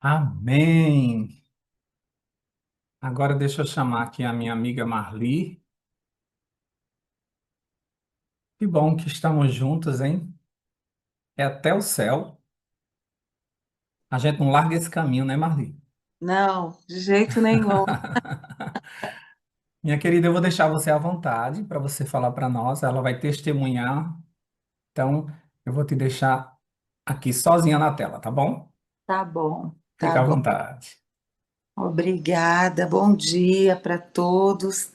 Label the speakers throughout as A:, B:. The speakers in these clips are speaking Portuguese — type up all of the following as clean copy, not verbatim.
A: Amém. Agora deixa eu chamar aqui a minha amiga Marli. Que bom que estamos juntos, hein? É até o céu. A gente não larga esse caminho, né, Marli?
B: Não, de jeito nenhum.
A: Minha querida, eu vou deixar você à vontade para você falar para nós. Ela vai testemunhar. Então, eu vou te deixar aqui sozinha na tela, tá bom?
B: Tá bom, tá
A: Fica à
B: bom.
A: vontade.
B: Obrigada, bom dia para todos.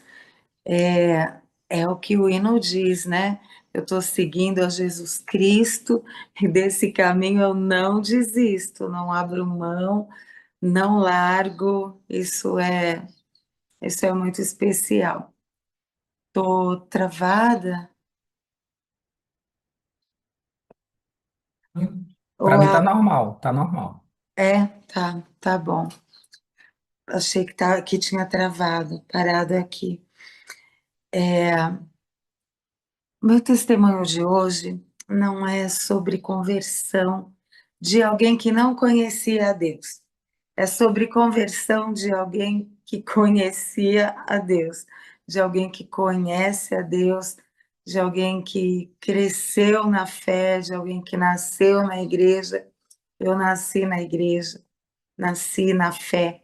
B: É o que o hino diz, né? Eu estou seguindo a Jesus Cristo e desse caminho eu não desisto, não abro mão, não largo. Isso é muito especial. Tô travada?
A: Para
B: Ou
A: mim tá normal, tá normal.
B: tá bom. Achei que tinha travado, parado aqui. Meu testemunho de hoje não é sobre conversão de alguém que não conhecia a Deus. É sobre conversão de alguém que conhecia a Deus, de alguém que conhece a Deus, de alguém que cresceu na fé, de alguém que nasceu na igreja. Eu nasci na igreja, nasci na fé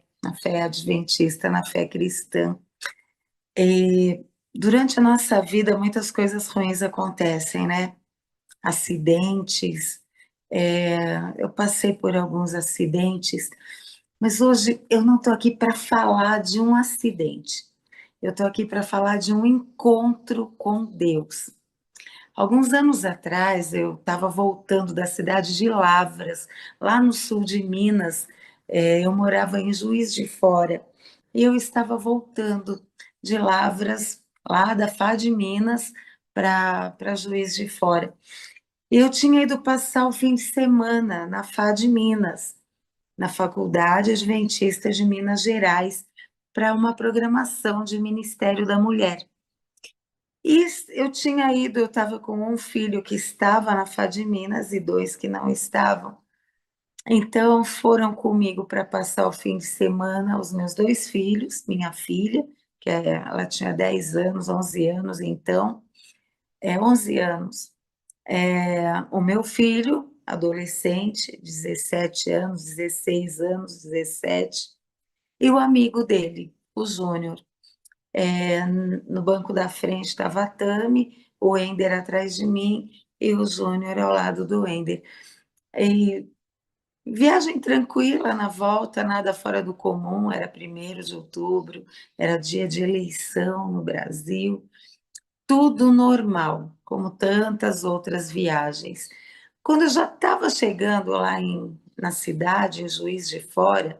B: adventista, na fé cristã. E durante a nossa vida, muitas coisas ruins acontecem, né? Acidentes, eu passei por alguns acidentes, mas hoje eu não estou aqui para falar de um acidente, eu estou aqui para falar de um encontro com Deus. Alguns anos atrás, eu estava voltando da cidade de Lavras, lá no sul de Minas. Eu morava em Juiz de Fora, e eu estava voltando de Lavras, lá da Fá de Minas, para Juiz de Fora. E eu tinha ido passar o fim de semana na Fá de Minas, na Faculdade Adventista de Minas Gerais, para uma programação de Ministério da Mulher. E eu tinha ido, eu estava com um filho que estava na Fá de Minas e dois que não estavam. Então foram comigo para passar o fim de semana os meus dois filhos, minha filha, ela tinha 10 anos, 11 anos, então, 11 anos. O meu filho, adolescente, 17 anos, 16 anos, 17, e o amigo dele, o Júnior. No banco da frente estava a Tami, o Ender atrás de mim e o Júnior ao lado do Ender. E viagem tranquila na volta, nada fora do comum, era 1º de outubro, era dia de eleição no Brasil, tudo normal, como tantas outras viagens. Quando eu já estava chegando lá na cidade, em Juiz de Fora,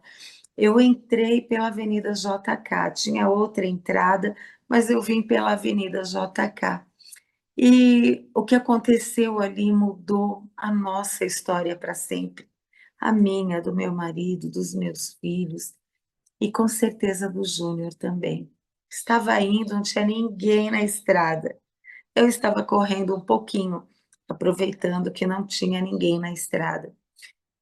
B: eu entrei pela Avenida JK, tinha outra entrada, mas eu vim pela Avenida JK. E o que aconteceu ali mudou a nossa história para sempre. A minha, do meu marido, dos meus filhos e com certeza do Júnior também. Estava indo, não tinha ninguém na estrada. Eu estava correndo um pouquinho, aproveitando que não tinha ninguém na estrada.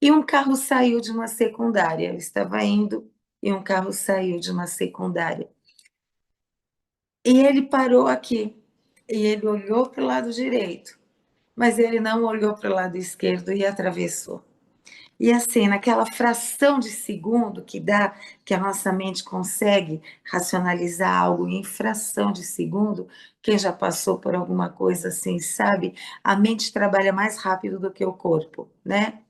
B: E um carro saiu de uma secundária. Eu estava indo e um carro saiu de uma secundária. E ele parou aqui. E ele olhou para o lado direito, mas ele não olhou para o lado esquerdo e atravessou. E assim, naquela fração de segundo que dá, que a nossa mente consegue racionalizar algo em fração de segundo, quem já passou por alguma coisa assim, sabe? A mente trabalha mais rápido do que o corpo, né?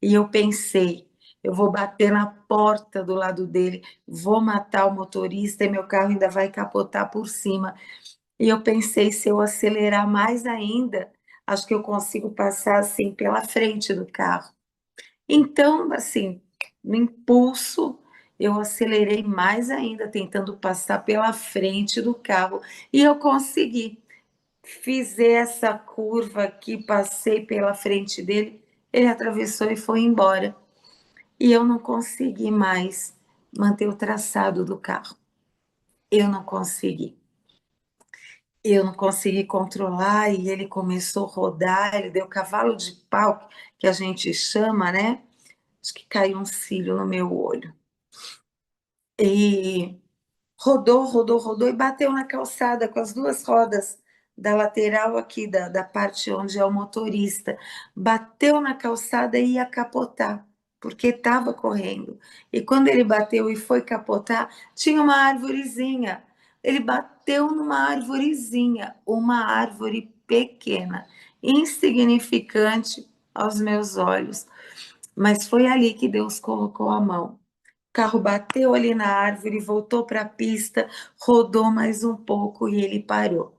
B: E eu pensei, eu vou bater na porta do lado dele, vou matar o motorista e meu carro ainda vai capotar por cima. E eu pensei, se eu acelerar mais ainda, acho que eu consigo passar assim pela frente do carro. Então, assim, no impulso, eu acelerei mais ainda, tentando passar pela frente do carro, e eu consegui. Fiz essa curva aqui, passei pela frente dele, ele atravessou e foi embora. E eu não consegui mais manter o traçado do carro. Eu não consegui. Eu não consegui controlar e ele começou a rodar, ele deu cavalo de pau, que a gente chama, né? acho que caiu um cílio no meu olho. E rodou, rodou, rodou e bateu na calçada com as duas rodas da lateral aqui, da parte onde é o motorista. Bateu na calçada e ia capotar, porque estava correndo. E quando ele bateu e foi capotar, tinha uma arvorezinha. Ele bateu numa arvorezinha, uma árvore pequena, insignificante aos meus olhos. Mas foi ali que Deus colocou a mão. O carro bateu ali na árvore, voltou para a pista, rodou mais um pouco e ele parou.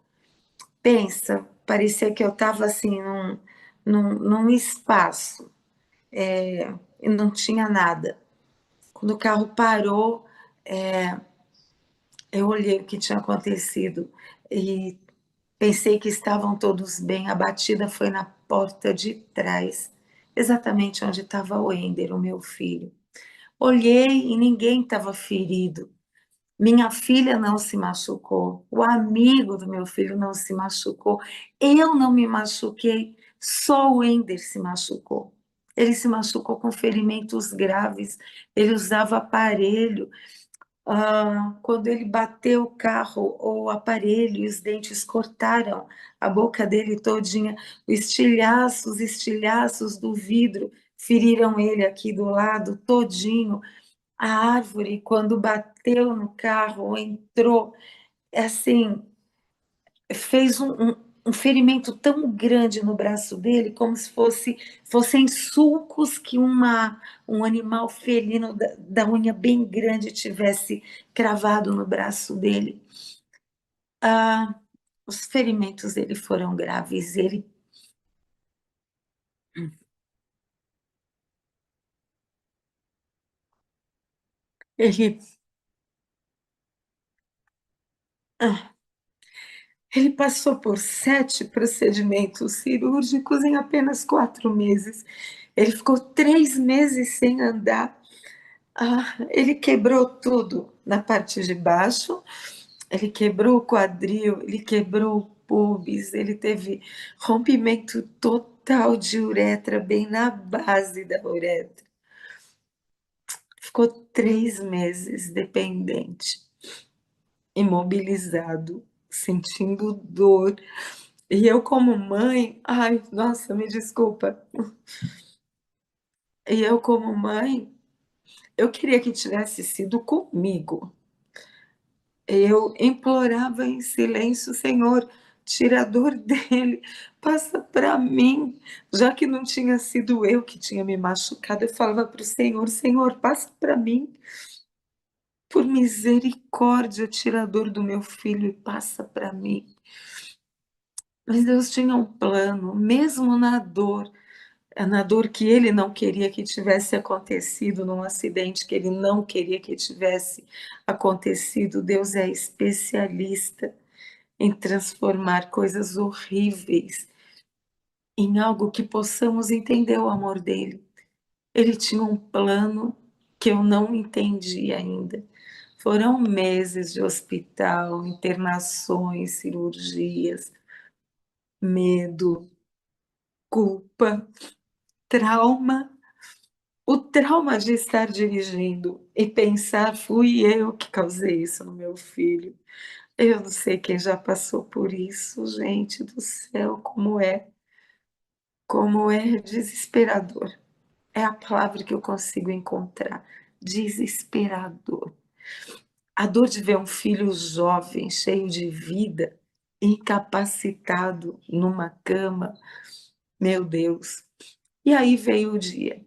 B: Pensa, parecia que eu estava assim num espaço, e não tinha nada. Quando o carro parou, eu olhei o que tinha acontecido e pensei que estavam todos bem. A batida foi na porta de trás, exatamente onde estava o Ender, o meu filho. Olhei e ninguém estava ferido. Minha filha não se machucou, o amigo do meu filho não se machucou, eu não me machuquei, só o Ender se machucou. Ele se machucou com ferimentos graves, ele usava aparelho. Quando ele bateu o carro, o aparelho e os dentes cortaram a boca dele todinha, os estilhaços do vidro feriram ele aqui do lado todinho. A árvore, quando bateu no carro, entrou, assim, fez um ferimento tão grande no braço dele, como se fossem sulcos que um animal felino da unha bem grande tivesse cravado no braço dele. Ah, os ferimentos dele foram graves. Ele, ah, ele passou por 7 procedimentos cirúrgicos em apenas 4 meses. Ele ficou 3 meses sem andar. Ele quebrou tudo na parte de baixo, ele quebrou o quadril, ele quebrou o pubis, ele teve rompimento total de uretra, bem na base da uretra. Ficou 3 meses dependente, imobilizado, sentindo dor. E eu, como mãe, ai, nossa, me desculpa. E eu, como mãe, eu queria que tivesse sido comigo. Eu implorava em silêncio: Senhor, tira a dor dele, passa para mim. Já que não tinha sido eu que tinha me machucado, eu falava para o Senhor: Senhor, passa para mim. Por misericórdia, tira a dor do meu filho e passa para mim. Mas Deus tinha um plano, mesmo na dor que ele não queria que tivesse acontecido, num acidente que ele não queria que tivesse acontecido. Deus é especialista em transformar coisas horríveis em algo que possamos entender o amor dele. Ele tinha um plano que eu não entendi ainda. Foram meses de hospital, internações, cirurgias, medo, culpa, trauma. O trauma de estar dirigindo e pensar, fui eu que causei isso no meu filho. Eu não sei quem já passou por isso, gente do céu, como é desesperador. É a palavra que eu consigo encontrar, desesperador. A dor de ver um filho jovem, cheio de vida, incapacitado numa cama, meu Deus. E aí veio o dia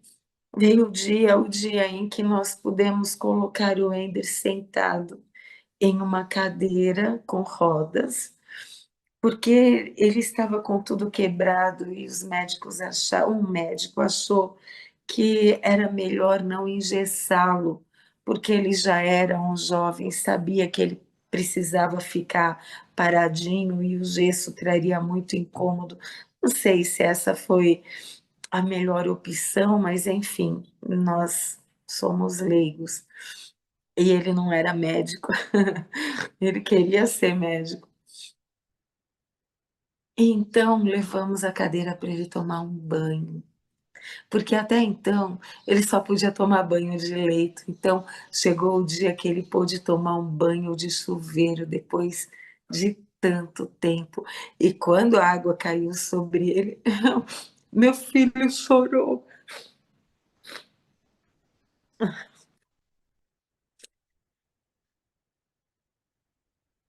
B: em que nós pudemos colocar o Ender sentado em uma cadeira com rodas, porque ele estava com tudo quebrado e os médicos acharam, um médico achou que era melhor não engessá-lo, porque ele já era um jovem, sabia que ele precisava ficar paradinho e o gesso traria muito incômodo. Não sei se essa foi a melhor opção, mas enfim, nós somos leigos. E ele não era médico, ele queria ser médico. Então levamos a cadeira para ele tomar um banho. porque até então ele só podia tomar banho de leito. Então chegou o dia que ele pôde tomar um banho de chuveiro depois de tanto tempo. E quando a água caiu sobre ele, meu filho chorou.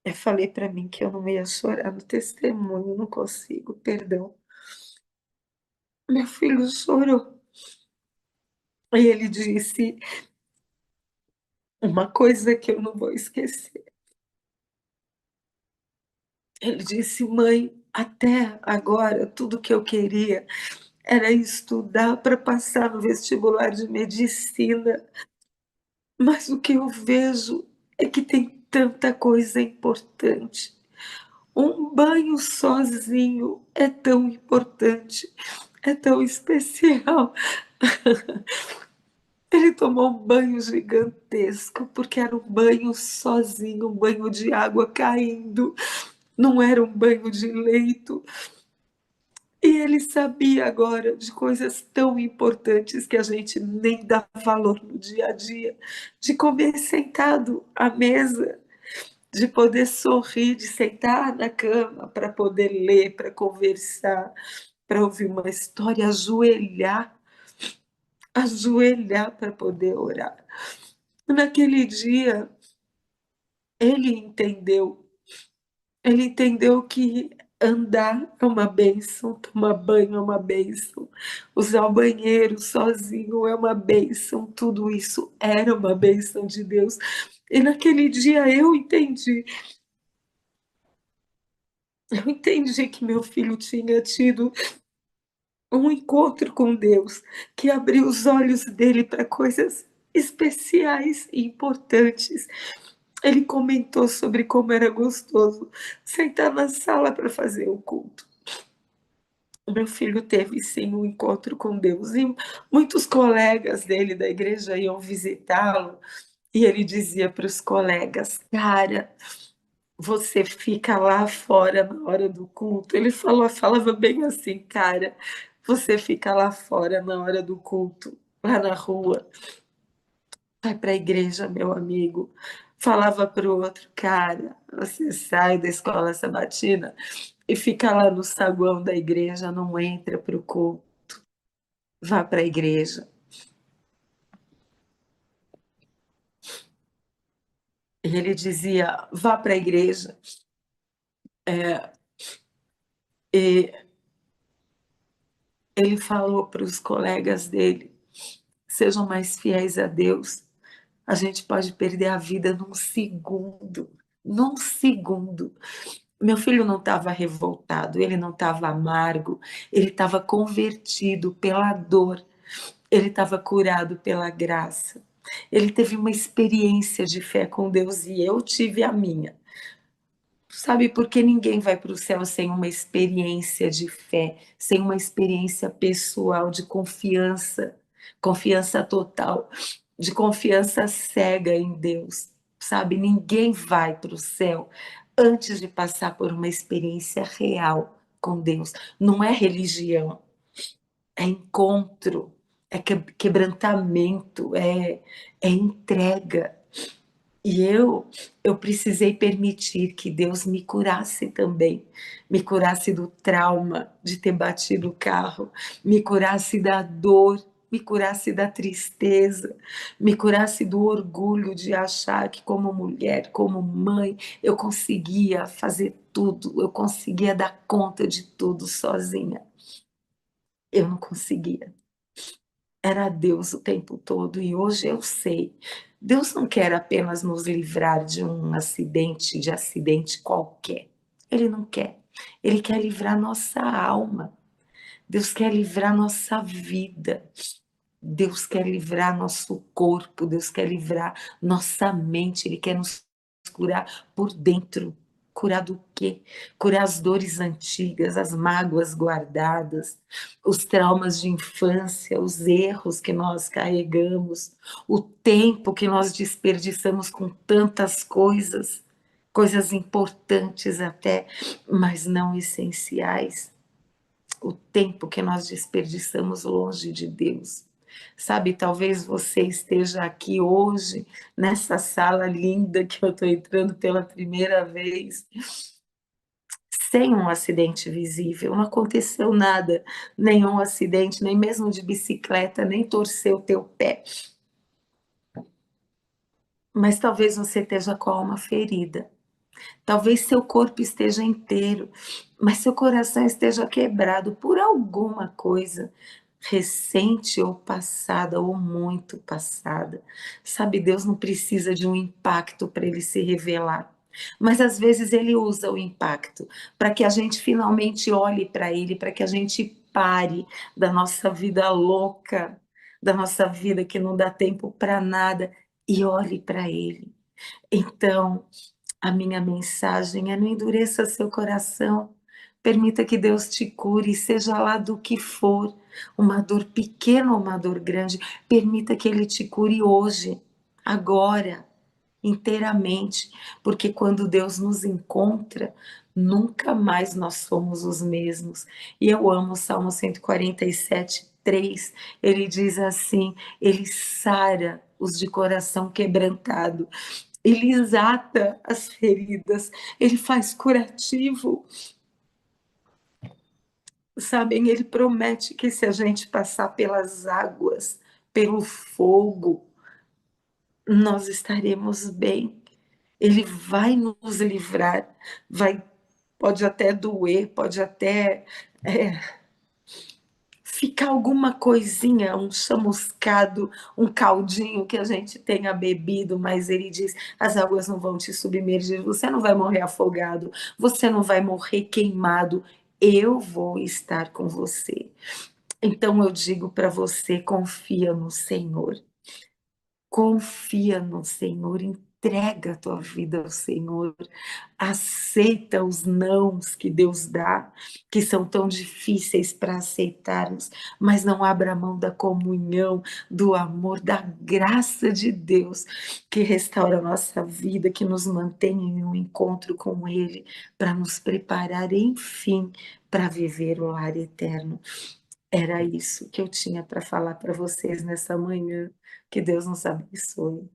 B: Eu falei para mim que eu não ia chorar no testemunho, não consigo, perdão. Meu filho chorou. E ele disse uma coisa que eu não vou esquecer. Ele disse: mãe, até agora tudo que eu queria era estudar para passar no vestibular de medicina, mas o que eu vejo é que tem tanta coisa importante. Um banho sozinho é tão importante, é tão especial. Ele tomou um banho gigantesco, porque era um banho sozinho, um banho de água caindo, não era um banho de leito. E ele sabia agora de coisas tão importantes que a gente nem dá valor no dia a dia, de comer sentado à mesa, de poder sorrir, de sentar na cama para poder ler, para conversar, para ouvir uma história, ajoelhar para poder orar. Naquele dia, ele entendeu, ele entendeu que andar é uma bênção, tomar banho é uma bênção, usar o banheiro sozinho é uma bênção, tudo isso era uma bênção de Deus. E naquele dia eu entendi que meu filho tinha tido um encontro com Deus, que abriu os olhos dele para coisas especiais e importantes. Ele comentou sobre como era gostoso sentar na sala para fazer o culto. O meu filho teve sim um encontro com Deus e muitos colegas dele da igreja iam visitá-lo e ele dizia para os colegas: cara, você fica lá fora na hora do culto. Ele falava bem assim, cara, você fica lá fora na hora do culto, lá na rua. Vai para a igreja, meu amigo. Falava para o outro, cara, você sai da escola sabatina e fica lá no saguão da igreja, não entra para o culto, vá para a igreja. E ele dizia, vá para a igreja. E ele falou para os colegas dele, sejam mais fiéis a Deus. A gente pode perder a vida num segundo. Num segundo. Meu filho não estava revoltado, ele não estava amargo, ele estava convertido pela dor, ele estava curado pela graça. Ele teve uma experiência de fé com Deus e eu tive a minha. Sabe, porque ninguém vai para o céu sem uma experiência de fé, sem uma experiência pessoal de confiança, confiança total, de confiança cega em Deus. Sabe, ninguém vai para o céu antes de passar por uma experiência real com Deus. Não é religião, é encontro, é quebrantamento, é entrega. E eu precisei permitir que Deus me curasse também, me curasse do trauma de ter batido o carro, me curasse da dor, me curasse da tristeza, me curasse do orgulho de achar que como mulher, como mãe, eu conseguia fazer tudo, eu conseguia dar conta de tudo sozinha. Eu não conseguia. Era Deus o tempo todo e hoje eu sei. Deus não quer apenas nos livrar de um acidente, de acidente qualquer. Ele não quer. Ele quer livrar nossa alma. Deus quer livrar nossa vida. Deus quer livrar nosso corpo. Deus quer livrar nossa mente. Ele quer nos curar por dentro. Curar do quê? Curar as dores antigas, as mágoas guardadas, os traumas de infância, os erros que nós carregamos, o tempo que nós desperdiçamos com tantas coisas, coisas importantes até, mas não essenciais. o tempo que nós desperdiçamos longe de Deus. Sabe, talvez você esteja aqui hoje, nessa sala linda que eu estou entrando pela primeira vez, sem um acidente visível, não aconteceu nada, nenhum acidente, nem mesmo de bicicleta, nem torceu o teu pé, mas talvez você esteja com a alma ferida, talvez seu corpo esteja inteiro, mas seu coração esteja quebrado por alguma coisa recente ou passada, ou muito passada. Sabe, Deus não precisa de um impacto para ele se revelar. Mas às vezes ele usa o impacto para que a gente finalmente olhe para ele, para que a gente pare da nossa vida louca, da nossa vida que não dá tempo para nada e olhe para ele. Então, a minha mensagem é: não endureça seu coração, permita que Deus te cure, seja lá do que for, uma dor pequena ou uma dor grande, permita que Ele te cure hoje, agora, inteiramente, porque quando Deus nos encontra, nunca mais nós somos os mesmos. E eu amo o Salmo 147, 3, ele diz assim: Ele sara os de coração quebrantado, ele exata as feridas, ele faz curativo, sabem? Ele promete que se a gente passar pelas águas, pelo fogo, nós estaremos bem. Ele vai nos livrar, vai, pode até doer, pode até ficar alguma coisinha, um chamuscado, um caldinho que a gente tenha bebido, mas ele diz: as águas não vão te submergir, você não vai morrer afogado, você não vai morrer queimado, eu vou estar com você. Então eu digo para você: confia no Senhor. Confia no Senhor, entrega a tua vida ao Senhor, aceita os nãos que Deus dá, que são tão difíceis para aceitarmos, mas não abra mão da comunhão, do amor, da graça de Deus, que restaura a nossa vida, que nos mantém em um encontro com Ele, para nos preparar, enfim, para viver o lar eterno. Era isso que eu tinha para falar para vocês nessa manhã. Que Deus nos abençoe.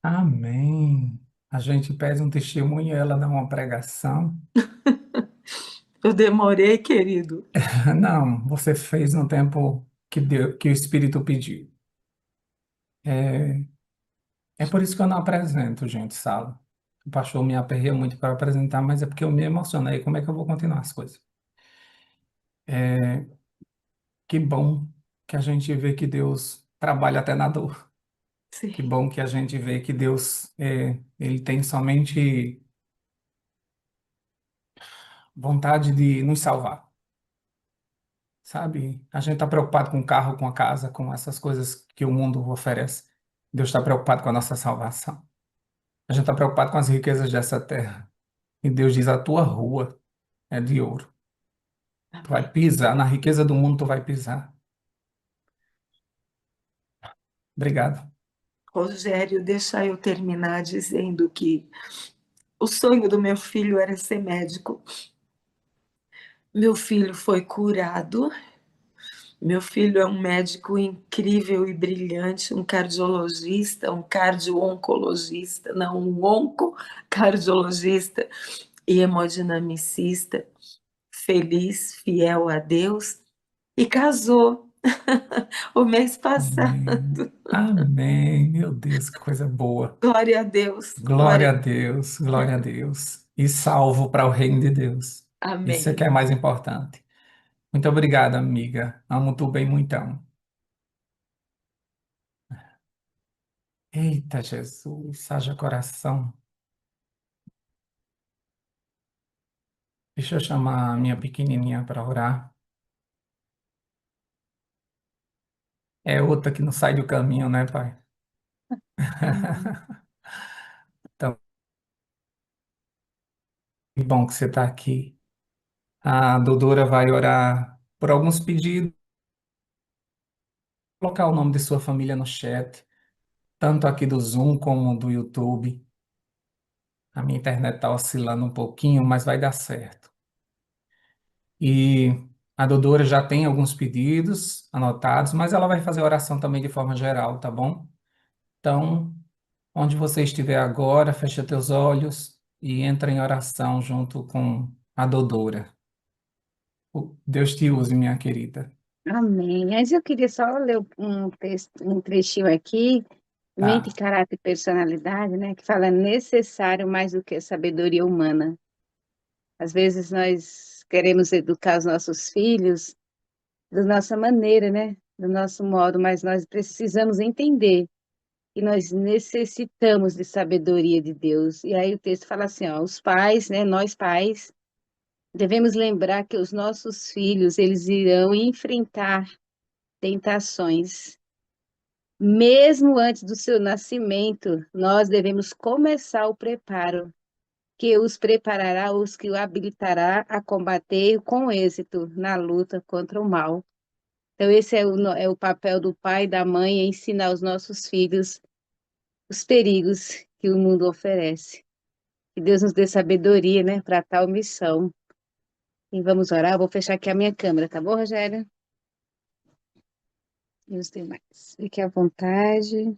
A: Amém. A gente pede um testemunho e ela dá uma pregação.
B: Eu demorei, querido.
A: Não, você fez no tempo que deu, que o Espírito pediu. É, é por isso que eu não apresento, gente, sabe? O pastor me aperreia muito para apresentar, mas é porque eu me emocionei. Como é que eu vou continuar as coisas? É, que bom que a gente vê que Deus trabalha até na dor. Que
B: Sim,
A: bom que a gente vê que Deus, ele tem somente vontade de nos salvar, sabe? A gente está preocupado com o carro, com a casa, com essas coisas que o mundo oferece. Deus está preocupado com a nossa salvação. A gente está preocupado com as riquezas dessa terra. E Deus diz: a tua rua é de ouro. Tu vai
B: amém.
A: pisar na riqueza do mundo, tu vai pisar. Obrigado.
B: Rogério, deixa eu terminar dizendo que o sonho do meu filho era ser médico. Meu filho foi curado. Meu filho é um médico incrível e brilhante, um cardiologista, um cardio-oncologista, não, um oncocardiologista e hemodinamicista, feliz, fiel a Deus, e casou o mês
A: Amém.
B: passado.
A: Amém. Meu Deus, que coisa boa.
B: Glória a Deus, glória
A: Glória a Deus, glória a Deus. E salvo para o reino de Deus.
B: a
A: Isso é que
B: Amém.
A: é mais importante. Muito obrigado, amiga. Amo tu bem muitão. Eita, Jesus, haja coração. Deixa eu chamar a minha pequenininha para orar. É outra que não sai do caminho, né, pai?
B: Amém.
A: Então, que bom que você está aqui. A Dodora vai orar por alguns pedidos, colocar o nome de sua família no chat, tanto aqui do Zoom como do YouTube. A minha internet está oscilando um pouquinho, mas vai dar certo. E a Dodora já tem alguns pedidos anotados, mas ela vai fazer oração também de forma geral, tá bom? Então, onde você estiver agora, fecha teus olhos e entra em oração junto com a Dodora. Deus te use, minha querida.
C: Amém. Mas eu queria só ler um texto, um trechinho aqui, Mente,
A: Tá,
C: Caráter e Personalidade, né? Que fala necessário mais do que a sabedoria humana. Às vezes nós queremos educar os nossos filhos da nossa maneira, né? Do nosso modo, mas nós precisamos entender que nós necessitamos de sabedoria de Deus. E aí o texto fala assim, ó, os pais, né? Nós pais devemos lembrar que os nossos filhos, eles irão enfrentar tentações. Mesmo antes do seu nascimento, nós devemos começar o preparo, que os preparará, os que o habilitará a combater com êxito na luta contra o mal. Então, esse é é o papel do pai e da mãe, é ensinar aos nossos filhos os perigos que o mundo oferece. Que Deus nos dê sabedoria, né, para tal missão. E vamos orar. Eu vou fechar aqui a minha câmera, tá bom, Rogério? E os demais. Fique à vontade.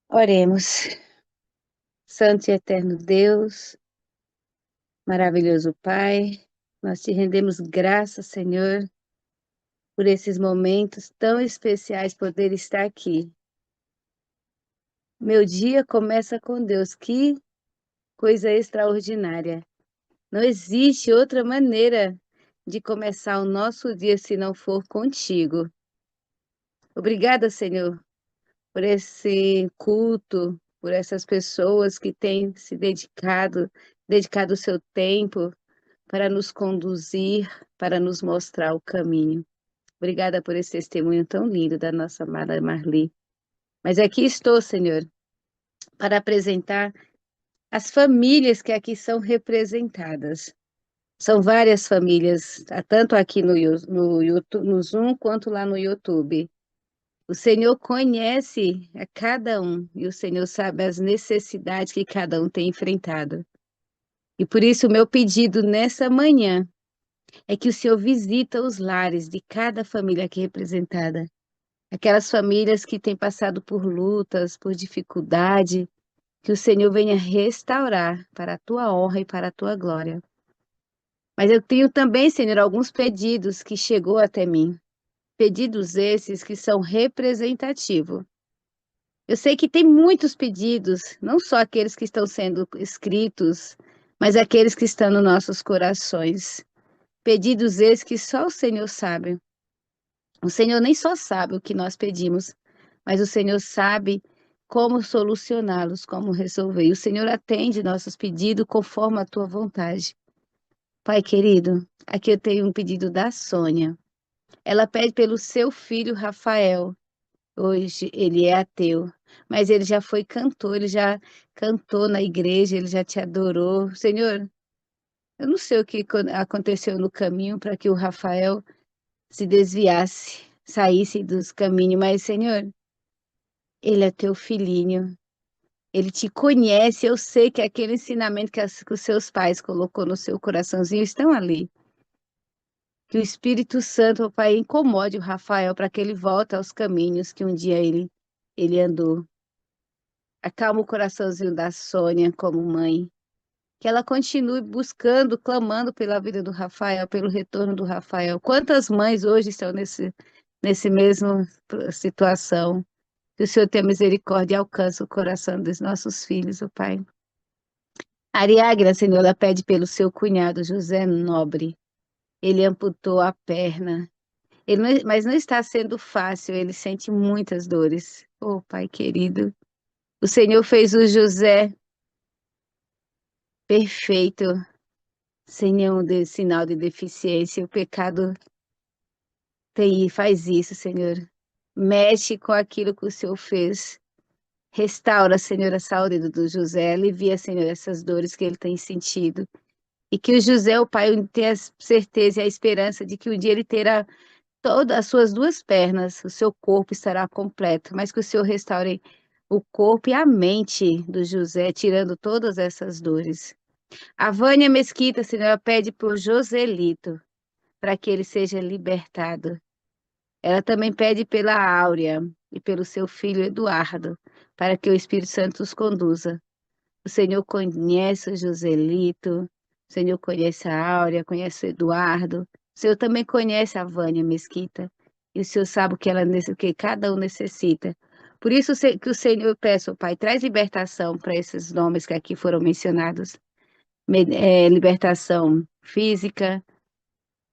C: Oremos. Santo e eterno Deus, maravilhoso Pai, nós te rendemos graças, Senhor, por esses momentos tão especiais poder estar aqui. Meu dia começa com Deus, que coisa extraordinária. Não existe outra maneira de começar o nosso dia se não for contigo. Obrigada, Senhor, por esse culto, por essas pessoas que têm se dedicado o seu tempo para nos conduzir, para nos mostrar o caminho. Obrigada por esse testemunho tão lindo da nossa amada Marli. Mas aqui estou, Senhor, para apresentar as famílias que aqui são representadas. São várias famílias, tanto aqui no YouTube, no Zoom, quanto lá no YouTube. O Senhor conhece a cada um e o Senhor sabe as necessidades que cada um tem enfrentado. E por isso o meu pedido nessa manhã é que o Senhor visita os lares de cada família aqui representada. Aquelas famílias que têm passado por lutas, por dificuldade, que o Senhor venha restaurar para a tua honra e para a tua glória. Mas eu tenho também, Senhor, alguns pedidos que chegou até mim. Pedidos esses que são representativos. Eu sei que tem muitos pedidos, não só aqueles que estão sendo escritos, mas aqueles que estão nos nossos corações. Pedidos esses que só o Senhor sabe. O Senhor nem só sabe o que nós pedimos, mas o Senhor sabe como solucioná-los, como resolver. E o Senhor atende nossos pedidos conforme a tua vontade. Pai querido, aqui eu tenho um pedido da Sônia. Ela pede pelo seu filho Rafael. Hoje ele é ateu, mas ele já foi cantor, ele já cantou na igreja, ele já te adorou. Senhor, eu não sei o que aconteceu no caminho para que o Rafael se desviasse, saísse dos caminhos, mas, Senhor, ele é teu filhinho, ele te conhece, eu sei que aquele ensinamento que os seus pais colocou no seu coraçãozinho estão ali. Que o Espírito Santo, ó Pai, incomode o Rafael para que ele volte aos caminhos que um dia ele andou. Acalma o coraçãozinho da Sônia como mãe. Que ela continue buscando, clamando pela vida do Rafael, pelo retorno do Rafael. Quantas mães hoje estão nesse mesmo situação? Que o Senhor tenha misericórdia e alcance o coração dos nossos filhos, ó Pai. A Ariadna, Senhor, ela pede pelo seu cunhado José Nobre. Ele amputou a perna. Mas não está sendo fácil, ele sente muitas dores. Oh, Pai querido, o Senhor fez o José perfeito, sem nenhum sinal de deficiência. O pecado faz isso, Senhor. Mexe com aquilo que o Senhor fez. Restaura, Senhor, a saúde do José. Alivia, Senhor, essas dores que ele tem sentido. E que o José, o pai, tenha a certeza e a esperança de que um dia ele terá todas as suas duas pernas, o seu corpo estará completo, mas que o Senhor restaure o corpo e a mente do José, tirando todas essas dores. A Vânia Mesquita, Senhor, ela pede por Joselito, para que ele seja libertado. Ela também pede pela Áurea e pelo seu filho Eduardo, para que o Espírito Santo os conduza. O Senhor conhece o Joselito, o Senhor conhece a Áurea, conhece o Eduardo, o Senhor também conhece a Vânia Mesquita, e o Senhor sabe o que cada um necessita. Por isso que o Senhor, eu peço, Pai, traz libertação para esses nomes que aqui foram mencionados. Libertação física,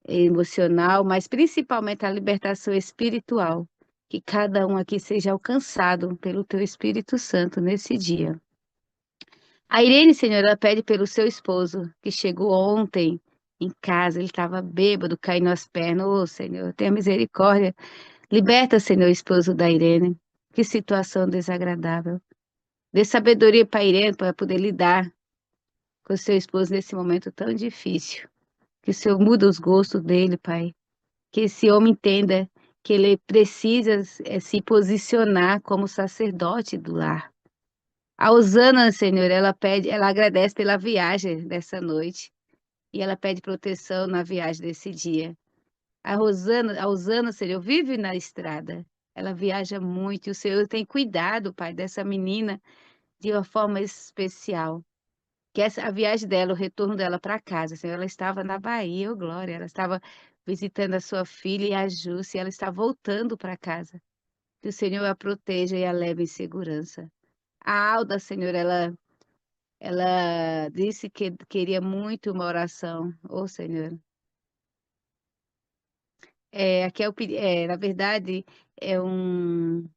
C: emocional, mas principalmente a libertação espiritual. Que cada um aqui seja alcançado pelo Teu Espírito Santo nesse dia. A Irene, Senhor, ela pede pelo seu esposo, que chegou ontem em casa, ele estava bêbado, caindo as pernas. Ô, Senhor, tenha misericórdia. Liberta, Senhor, o esposo da Irene. Que situação desagradável. Dê sabedoria para a Irene para poder lidar com o seu esposo nesse momento tão difícil. Que o Senhor muda os gostos dele, Pai. Que esse homem entenda que ele precisa se posicionar como sacerdote do lar. A Osana, Senhor, ela agradece pela viagem dessa noite e ela pede proteção na viagem desse dia. A Osana, Senhor, vive na estrada. Ela viaja muito e o Senhor tem cuidado, Pai, dessa menina de uma forma especial. Que a viagem dela, o retorno dela para casa, Senhor, ela estava na Bahia, ô glória, ela estava visitando a sua filha e a Júcia, e ela está voltando para casa. Que o Senhor a proteja e a leve em segurança. A Alda, Senhor, ela disse que queria muito uma oração. Ô, Senhor. Aqui na verdade, é um,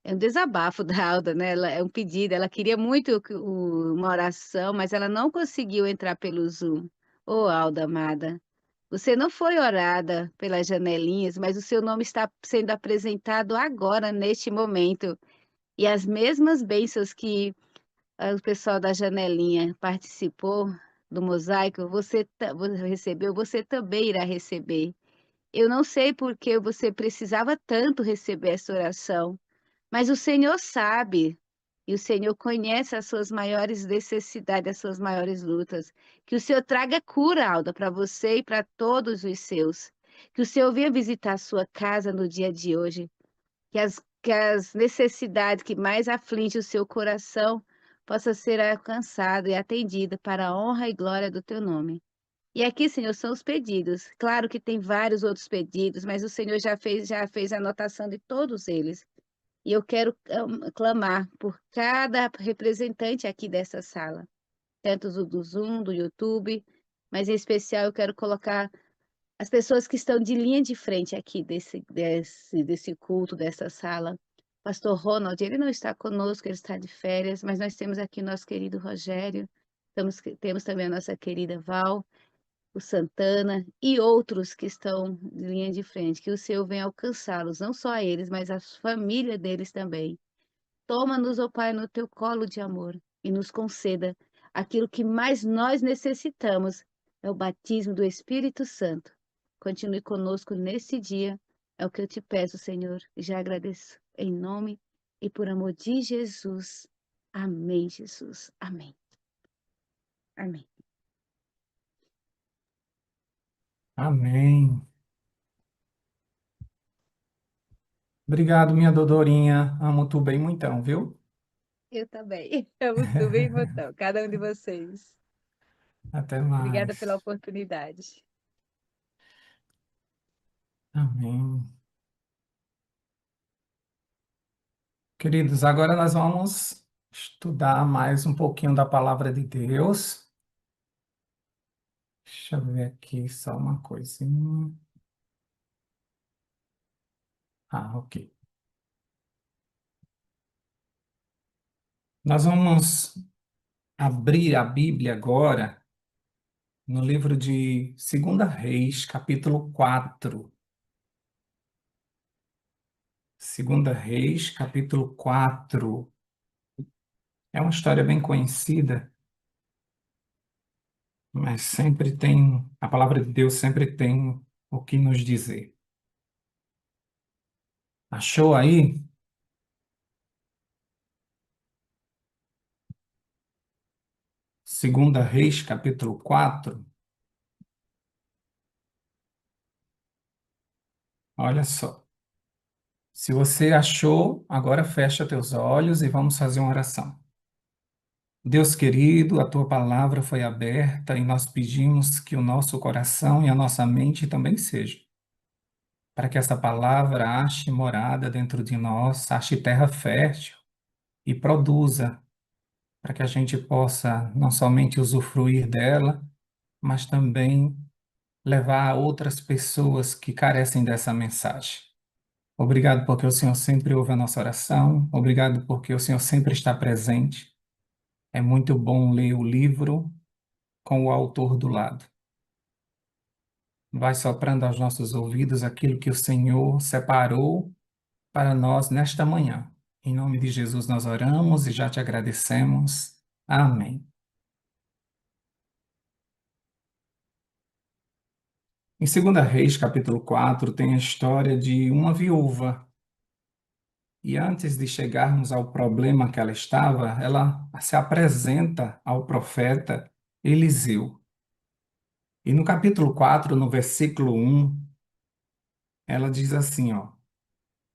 C: é um desabafo da Alda, né? É um pedido. Ela queria muito uma oração, mas ela não conseguiu entrar pelo Zoom. Ô, Alda amada, você não foi orada pelas janelinhas, mas o seu nome está sendo apresentado agora, neste momento. E as mesmas bênçãos que o pessoal da janelinha participou do mosaico, você recebeu, você também irá receber. Eu não sei por que você precisava tanto receber essa oração, mas o Senhor sabe, e o Senhor conhece as suas maiores necessidades, as suas maiores lutas. Que o Senhor traga cura, Alda, para você e para todos os seus. Que o Senhor venha visitar a sua casa no dia de hoje. Que as necessidades que mais afligem o seu coração possa ser alcançada e atendida para a honra e glória do teu nome. E aqui, Senhor, são os pedidos. Claro que tem vários outros pedidos, mas o Senhor já fez a anotação de todos eles. E eu quero clamar por cada representante aqui dessa sala, tanto do Zoom, do YouTube, mas em especial eu quero colocar as pessoas que estão de linha de frente aqui desse culto, dessa sala. Pastor Ronald, ele não está conosco, ele está de férias, mas nós temos aqui nosso querido Rogério, temos também a nossa querida Val, o Santana e outros que estão de linha de frente. Que o Senhor venha alcançá-los, não só a eles, mas a família deles também. Toma-nos, ó Pai, no teu colo de amor e nos conceda aquilo que mais nós necessitamos, é o batismo do Espírito Santo. Continue conosco nesse dia, é o que eu te peço, Senhor, e já agradeço. Em nome e por amor de Jesus. Amém, Jesus. Amém. Amém.
A: Amém. Obrigado, minha Dodorinha. Amo tu bem muitão, viu?
C: Eu também. Amo tudo bem, botão, cada um de vocês.
A: Até
C: Obrigada pela
A: mais.
C: oportunidade.
A: Amém. Queridos, agora nós vamos estudar mais um pouquinho da palavra de Deus. Deixa eu ver aqui só uma coisinha. Ok. Nós vamos abrir a Bíblia agora no livro de 2 Reis, capítulo 4. 2 Reis, capítulo 4. É uma história bem conhecida, mas sempre tem, a palavra de Deus sempre tem o que nos dizer. Achou aí? Segunda Reis, capítulo 4. Olha só. Se você achou, agora fecha teus olhos e vamos fazer uma oração. Deus querido, a tua palavra foi aberta e nós pedimos que o nosso coração e a nossa mente também sejam, para que essa palavra ache morada dentro de nós, ache terra fértil e produza, para que a gente possa não somente usufruir dela, mas também levar a outras pessoas que carecem dessa mensagem. Obrigado porque o Senhor sempre ouve a nossa oração, obrigado porque o Senhor sempre está presente. É muito bom ler o livro com o autor do lado. Vai soprando aos nossos ouvidos aquilo que o Senhor separou para nós nesta manhã. Em nome de Jesus nós oramos e já te agradecemos. Amém. Em 2 capítulo 4, tem a história de uma viúva. E antes de chegarmos ao problema que ela estava, ela se apresenta ao profeta Eliseu. E no capítulo 4, no versículo 1, ela diz assim, ó: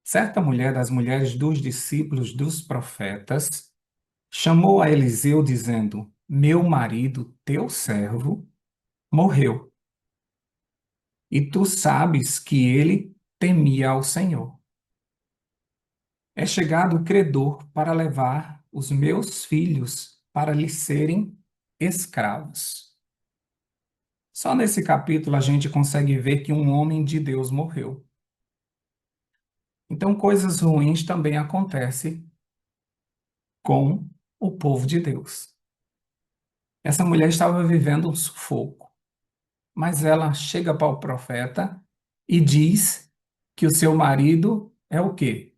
A: certa mulher das mulheres dos discípulos dos profetas chamou a Eliseu dizendo: meu marido, teu servo, morreu. E tu sabes que ele temia ao Senhor. É chegado o credor para levar os meus filhos para lhe serem escravos. Só nesse capítulo a gente consegue ver que um homem de Deus morreu. Então, coisas ruins também acontecem com o povo de Deus. Essa mulher estava vivendo um sufoco, mas ela chega para o profeta e diz que o seu marido é o quê?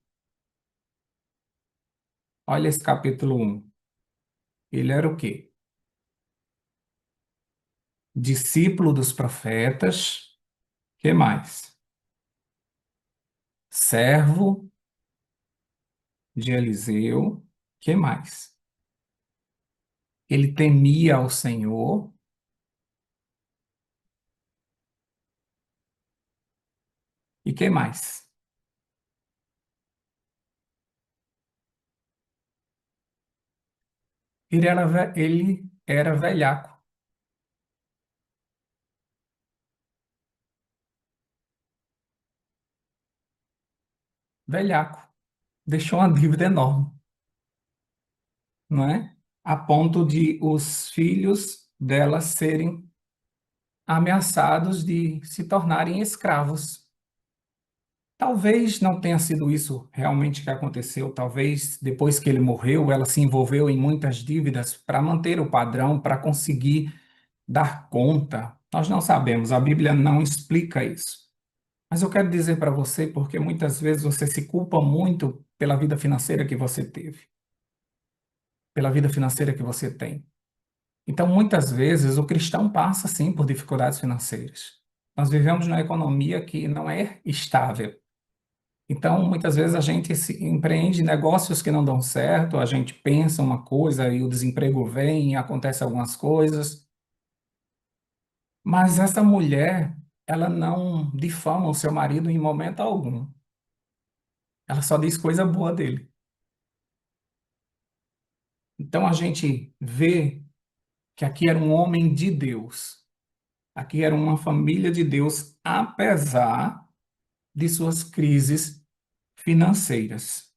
A: Olha esse capítulo 1. Ele era o quê? Discípulo dos profetas. Que mais? Servo de Eliseu. Que mais? Ele temia ao Senhor. E que mais? Ele era velhaco. Velhaco. Deixou uma dívida enorme, não é? A ponto de os filhos dela serem ameaçados de se tornarem escravos. Talvez não tenha sido isso realmente que aconteceu, talvez depois que ele morreu, ela se envolveu em muitas dívidas para manter o padrão, para conseguir dar conta. Nós não sabemos, a Bíblia não explica isso. Mas eu quero dizer para você, porque muitas vezes você se culpa muito pela vida financeira que você teve, pela vida financeira que você tem. Então, muitas vezes, o cristão passa, sim, por dificuldades financeiras. Nós vivemos numa economia que não é estável. Então, muitas vezes, a gente empreende negócios que não dão certo, a gente pensa uma coisa e o desemprego vem e acontece algumas coisas. Mas essa mulher, ela não difama o seu marido em momento algum. Ela só diz coisa boa dele. Então, a gente vê que aqui era um homem de Deus. Aqui era uma família de Deus, apesar de suas crises financeiras.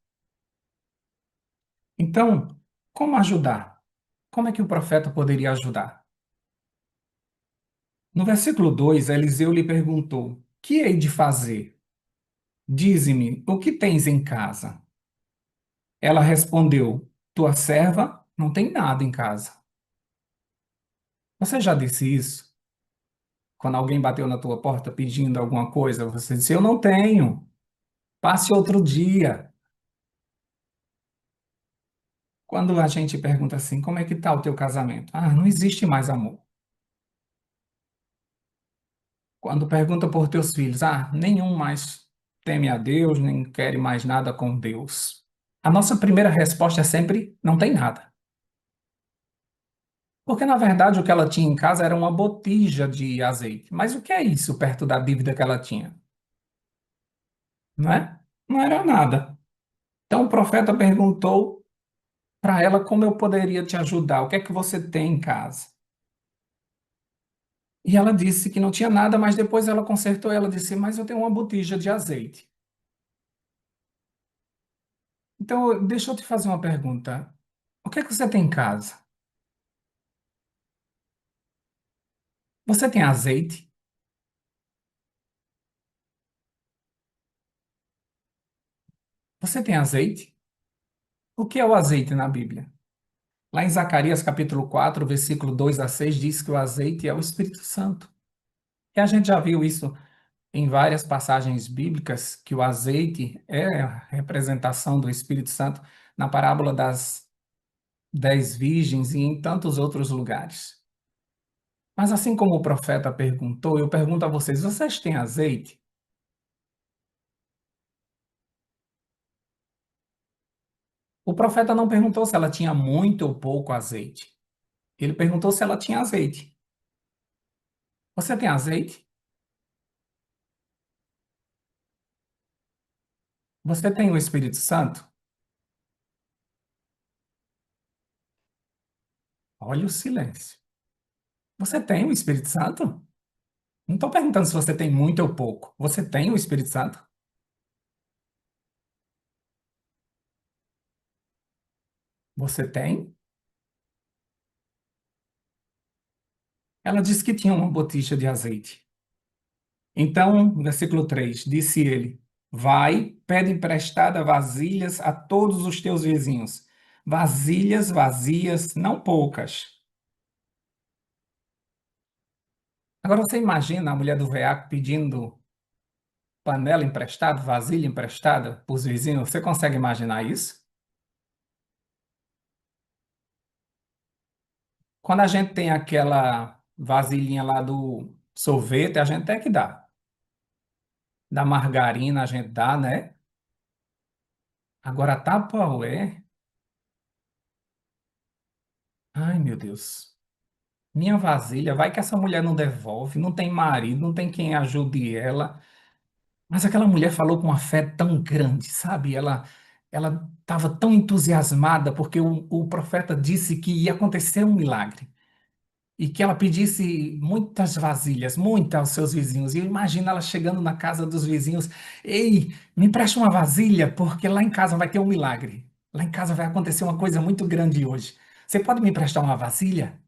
A: Então, como ajudar? Como é que o profeta poderia ajudar? No versículo 2, Eliseu lhe perguntou: que hei de fazer? Dize-me, o que tens em casa? Ela respondeu: tua serva não tem nada em casa. Você já disse isso? Quando alguém bateu na tua porta pedindo alguma coisa, você disse: eu não tenho. Passe outro dia. Quando a gente pergunta assim, como é que está o teu casamento? Ah, não existe mais amor. Quando pergunta por teus filhos, ah, nenhum mais teme a Deus, nem quer mais nada com Deus. A nossa primeira resposta é sempre, não tem nada. Porque, na verdade, o que ela tinha em casa era uma botija de azeite. Mas o que é isso perto da dívida que ela tinha? Não é? Não era nada. Então o profeta perguntou para ela como eu poderia te ajudar, o que é que você tem em casa? E ela disse que não tinha nada, mas depois ela consertou, ela disse, mas eu tenho uma botija de azeite. Então, deixa eu te fazer uma pergunta. O que é que você tem em casa? Você tem azeite? Você tem azeite? O que é o azeite na Bíblia? Lá em Zacarias capítulo 4, versículo 2 a 6, diz que o azeite é o Espírito Santo. E a gente já viu isso em várias passagens bíblicas, que o azeite é a representação do Espírito Santo na parábola das 10 virgens e em tantos outros lugares. Mas assim como o profeta perguntou, eu pergunto a vocês: vocês têm azeite? O profeta não perguntou se ela tinha muito ou pouco azeite. Ele perguntou se ela tinha azeite. Você tem azeite? Você tem o Espírito Santo? Olha o silêncio. Você tem o Espírito Santo? Não estou perguntando se você tem muito ou pouco. Você tem o Espírito Santo? Você tem? Ela disse que tinha uma botija de azeite. Então, versículo 3, disse ele: vai, pede emprestada vasilhas a todos os teus vizinhos. Vasilhas vazias, não poucas. Agora você imagina a mulher do veaco pedindo panela emprestada, vasilha emprestada para os vizinhos? Você consegue imaginar isso? Quando a gente tem aquela vasilhinha lá do sorvete, a gente tem que dar. Da margarina a gente dá, né? Agora Tupperware, ai meu Deus. Minha vasilha, vai que essa mulher não devolve, não tem marido, não tem quem ajude ela. Mas aquela mulher falou com uma fé tão grande, sabe? Ela estava tão entusiasmada porque o profeta disse que ia acontecer um milagre e que ela pedisse muitas vasilhas, muitas aos seus vizinhos. E eu imagino ela chegando na casa dos vizinhos: ei, me empresta uma vasilha, porque lá em casa vai ter um milagre. Lá em casa vai acontecer uma coisa muito grande hoje. Você pode me emprestar uma vasilha?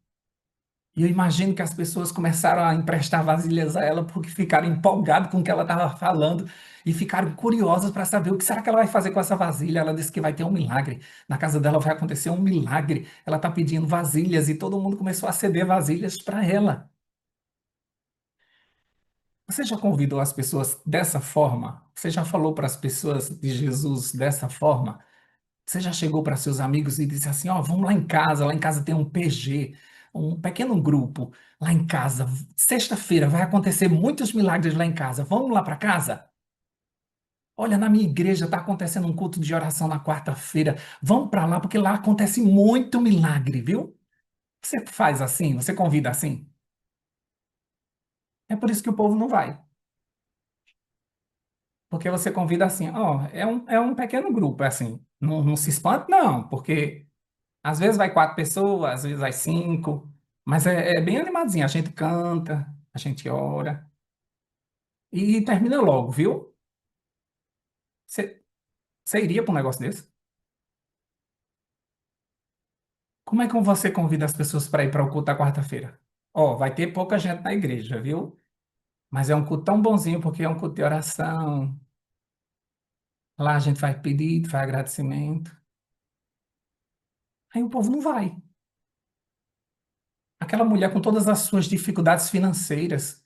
A: E eu imagino que as pessoas começaram a emprestar vasilhas a ela porque ficaram empolgadas com o que ela estava falando e ficaram curiosas para saber o que será que ela vai fazer com essa vasilha. Ela disse que vai ter um milagre. Na casa dela vai acontecer um milagre. Ela está pedindo vasilhas e todo mundo começou a ceder vasilhas para ela. Você já convidou as pessoas dessa forma? Você já falou para as pessoas de Jesus dessa forma? Você já chegou para seus amigos e disse assim: ó, vamos lá em casa tem um PG, um pequeno grupo lá em casa. Sexta-feira vai acontecer muitos milagres lá em casa. Vamos lá para casa? Olha, na minha igreja está acontecendo um culto de oração na quarta-feira. Vamos para lá porque lá acontece muito milagre, viu? Você faz assim? Você convida assim? É por isso que o povo não vai. Porque você convida assim, ó, é um pequeno grupo, é assim. Não, não se espante, não, porque às vezes vai 4 pessoas, às vezes vai 5, mas é bem animadinho. A gente canta, a gente ora e termina logo, viu? Você iria para um negócio desse? Como é que você convida as pessoas para ir para o culto da quarta-feira? Ó, vai ter pouca gente na igreja, viu? Mas é um culto tão bonzinho porque é um culto de oração. Lá a gente faz pedido, faz agradecimento. Aí o povo não vai. Aquela mulher com todas as suas dificuldades financeiras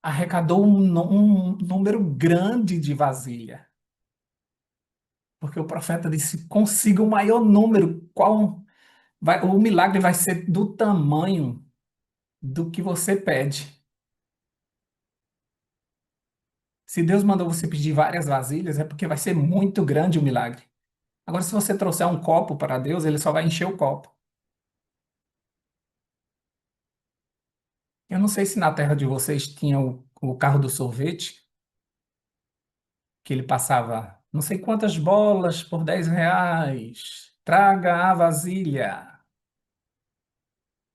A: arrecadou um número grande de vasilha. Porque o profeta disse: consiga o maior número. O milagre vai ser do tamanho do que você pede. Se Deus mandou você pedir várias vasilhas, é porque vai ser muito grande o milagre. Agora, se você trouxer um copo para Deus, ele só vai encher o copo. Eu não sei se na terra de vocês tinha o carro do sorvete, que ele passava não sei quantas bolas por R$ 10. Traga a vasilha.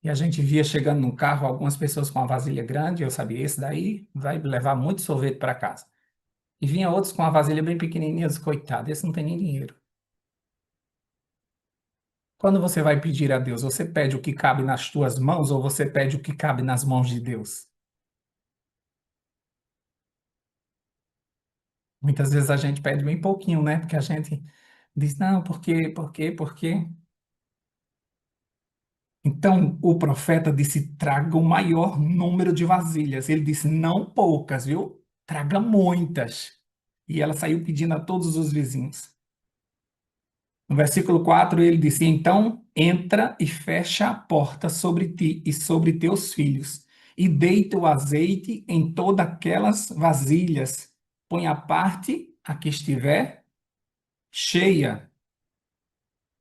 A: E a gente via chegando no carro algumas pessoas com uma vasilha grande, eu sabia, esse daí vai levar muito sorvete para casa. E vinha outros com uma vasilha bem pequenininha, eu disse, coitado, esse não tem nem dinheiro. Quando você vai pedir a Deus, você pede o que cabe nas tuas mãos ou você pede o que cabe nas mãos de Deus? Muitas vezes a gente pede bem pouquinho, né? Porque a gente diz, não, por quê, por quê, por quê? Então o profeta disse, traga o maior número de vasilhas. Ele disse, não poucas, viu? Traga muitas. E ela saiu pedindo a todos os vizinhos. No versículo 4 ele disse, então entra e fecha a porta sobre ti e sobre teus filhos, e deita o azeite em todas aquelas vasilhas. Põe a parte a que estiver cheia.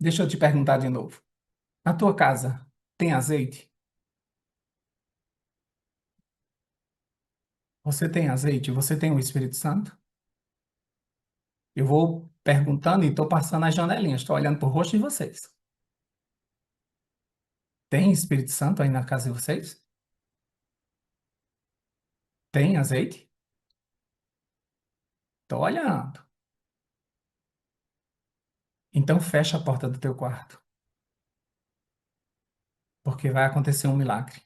A: Deixa eu te perguntar de novo. Na tua casa tem azeite? Você tem azeite? Você tem o Espírito Santo? Eu vou perguntando e estou passando as janelinhas, estou olhando para o rosto de vocês. Tem Espírito Santo aí na casa de vocês? Tem azeite? Estou olhando. Então fecha a porta do teu quarto, porque vai acontecer um milagre.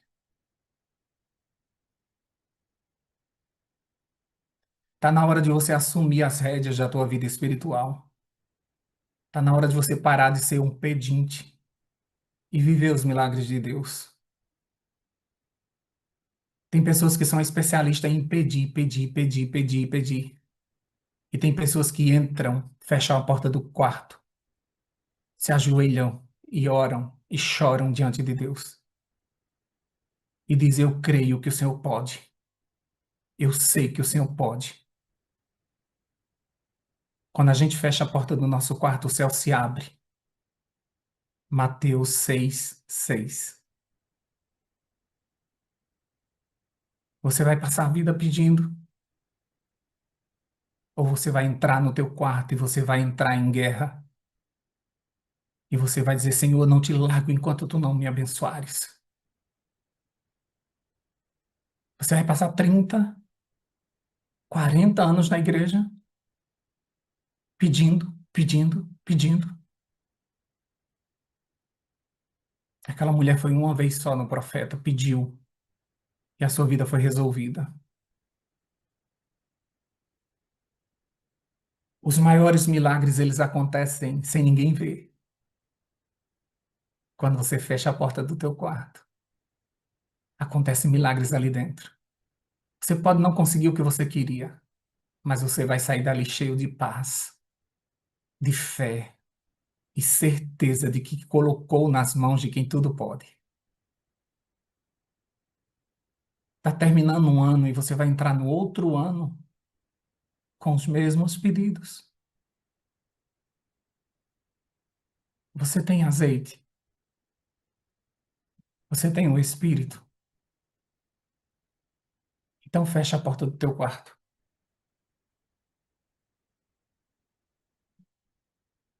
A: Está na hora de você assumir as rédeas da tua vida espiritual. Está na hora de você parar de ser um pedinte e viver os milagres de Deus. Tem pessoas que são especialistas em pedir, pedir, pedir, pedir, pedir. E tem pessoas que entram, fecham a porta do quarto, se ajoelham e oram e choram diante de Deus. E dizem, eu creio que o Senhor pode. Eu sei que o Senhor pode. Quando a gente fecha a porta do nosso quarto, o céu se abre. Mateus 6:6. Você vai passar a vida pedindo? Ou você vai entrar no teu quarto e você vai entrar em guerra? E você vai dizer, Senhor, não te largo enquanto tu não me abençoares. Você vai passar 30, 40 anos na igreja pedindo, pedindo, pedindo. Aquela mulher foi uma vez só no profeta, pediu, e a sua vida foi resolvida. Os maiores milagres, eles acontecem sem ninguém ver. Quando você fecha a porta do teu quarto, acontecem milagres ali dentro. Você pode não conseguir o que você queria, mas você vai sair dali cheio de paz, de fé e certeza de que colocou nas mãos de quem tudo pode. Está terminando um ano e você vai entrar no outro ano com os mesmos pedidos. Você tem azeite? Você tem o Espírito? Então fecha a porta do teu quarto.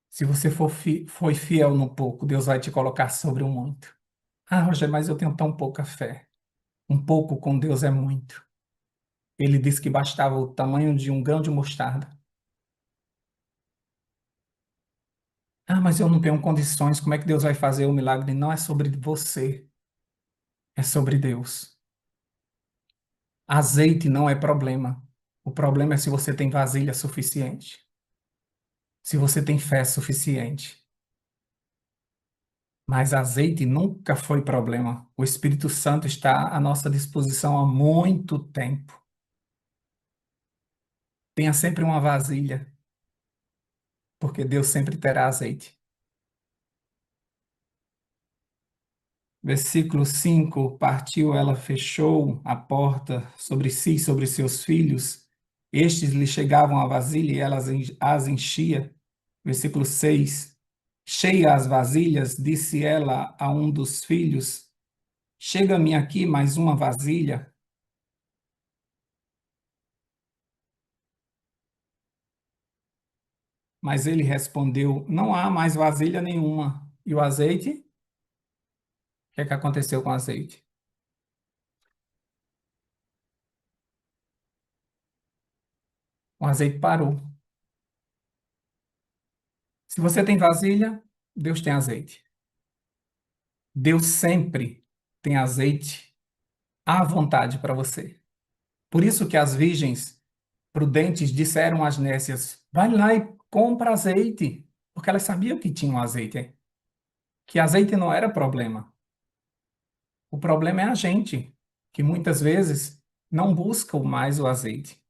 A: Se você foi fiel no pouco, Deus vai te colocar sobre o muito. Ah, Roger, mas eu tenho tão pouca fé. Um pouco com Deus é muito. Ele disse que bastava o tamanho de um grão de mostarda. Ah, mas eu não tenho condições. Como é que Deus vai fazer o milagre? Não é sobre você, é sobre Deus. Azeite não é problema. O problema é se você tem vasilha suficiente, se você tem fé suficiente. Mas azeite nunca foi problema. O Espírito Santo está à nossa disposição há muito tempo. Tenha sempre uma vasilha, porque Deus sempre terá azeite. Versículo 5: partiu, ela fechou a porta sobre si e sobre seus filhos. Estes lhe chegavam a vasilha e ela as enchia. Versículo 6: cheia as vasilhas, disse ela a um dos filhos: chega-me aqui mais uma vasilha. Mas ele respondeu: não há mais vasilha nenhuma. E o azeite? O que é que aconteceu com o azeite? O azeite parou. Se você tem vasilha, Deus tem azeite. Deus sempre tem azeite à vontade para você. Por isso que as virgens prudentes disseram às nécias: vai lá e compra azeite, porque elas sabiam que tinham azeite, que azeite não era problema. O problema é a gente, que muitas vezes não busca mais o azeite.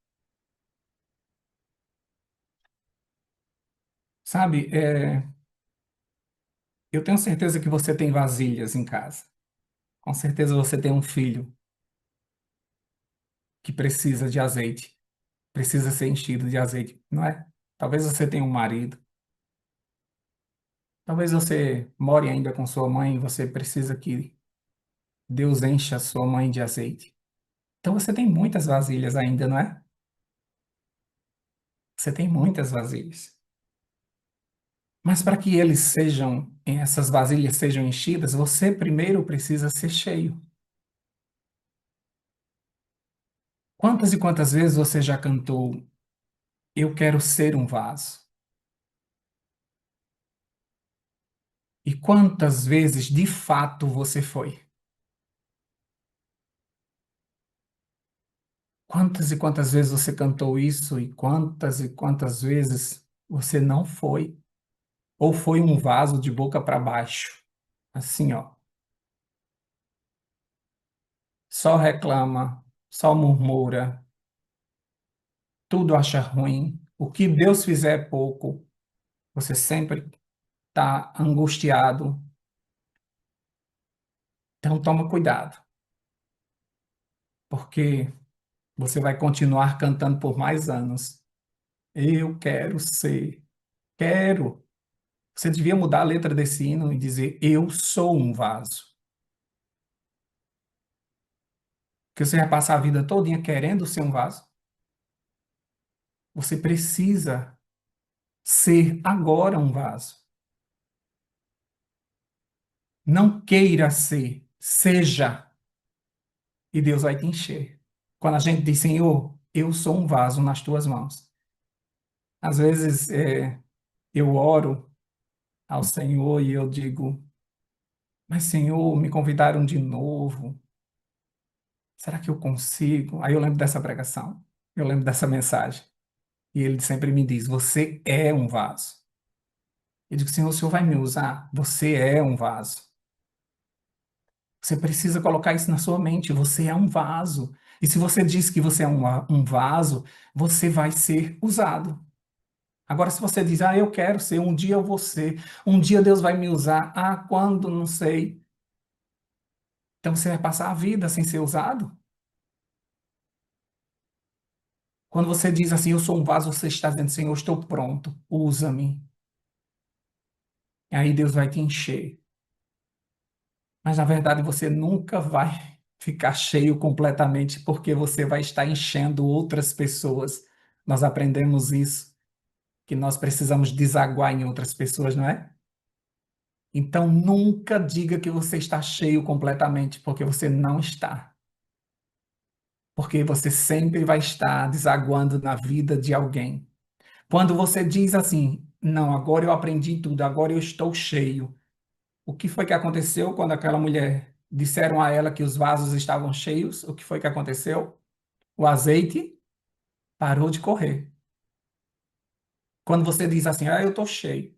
A: Sabe, eu tenho certeza que você tem vasilhas em casa. Com certeza você tem um filho que precisa de azeite, precisa ser enchido de azeite, não é? Talvez você tenha um marido, talvez você more ainda com sua mãe e você precisa que Deus encha a sua mãe de azeite. Então você tem muitas vasilhas ainda, não é? Você tem muitas vasilhas. Mas para que essas vasilhas sejam enchidas, você primeiro precisa ser cheio. Quantas e quantas vezes você já cantou: eu quero ser um vaso? E quantas vezes de fato você foi? Quantas e quantas vezes você cantou isso e quantas vezes você não foi? Ou foi um vaso de boca para baixo? Assim, ó, só reclama, só murmura, tudo acha ruim. O que Deus fizer é pouco. Você sempre está angustiado. Então toma cuidado, porque você vai continuar cantando por mais anos. Eu quero ser, quero. Você devia mudar a letra desse hino e dizer: eu sou um vaso. Porque você vai passar a vida todinha querendo ser um vaso. Você precisa ser agora um vaso. Não queira ser, seja, e Deus vai te encher. Quando a gente diz: Senhor, eu sou um vaso nas tuas mãos. Às vezes eu oro ao Senhor e eu digo: mas Senhor, me convidaram de novo. Será que eu consigo? Aí eu lembro dessa pregação, eu lembro dessa mensagem. E ele sempre me diz: você é um vaso. Eu digo: Senhor, o Senhor vai me usar? Você é um vaso. Você precisa colocar isso na sua mente. Você é um vaso. E se você diz que você é um vaso, você vai ser usado. Agora, se você diz: eu quero ser, um dia eu vou ser, um dia Deus vai me usar, quando? Não sei. Então você vai passar a vida sem ser usado. Quando você diz assim: eu sou um vaso, você está dizendo: Senhor, eu estou pronto, usa-me. E aí Deus vai te encher. Mas na verdade você nunca vai ficar cheio completamente, porque você vai estar enchendo outras pessoas. Nós aprendemos isso, que nós precisamos desaguar em outras pessoas, não é? Então nunca diga que você está cheio completamente, porque você não está. Porque você sempre vai estar desaguando na vida de alguém. Quando você diz assim: não, agora eu aprendi tudo, agora eu estou cheio. O que foi que aconteceu quando aquela mulher disseram a ela que os vasos estavam cheios? O que foi que aconteceu? O azeite parou de correr. Quando você diz assim: eu estou cheio,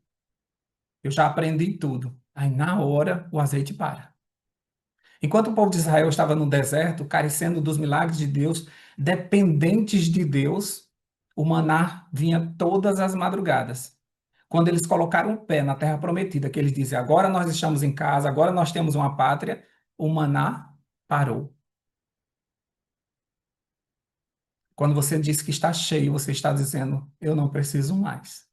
A: eu já aprendi tudo. Aí na hora o azeite para. Enquanto o povo de Israel estava no deserto, carecendo dos milagres de Deus, dependentes de Deus, o maná vinha todas as madrugadas. Quando eles colocaram o pé na terra prometida, que eles dizem: agora nós estamos em casa, agora nós temos uma pátria, o maná parou. Quando você diz que está cheio, você está dizendo: eu não preciso mais.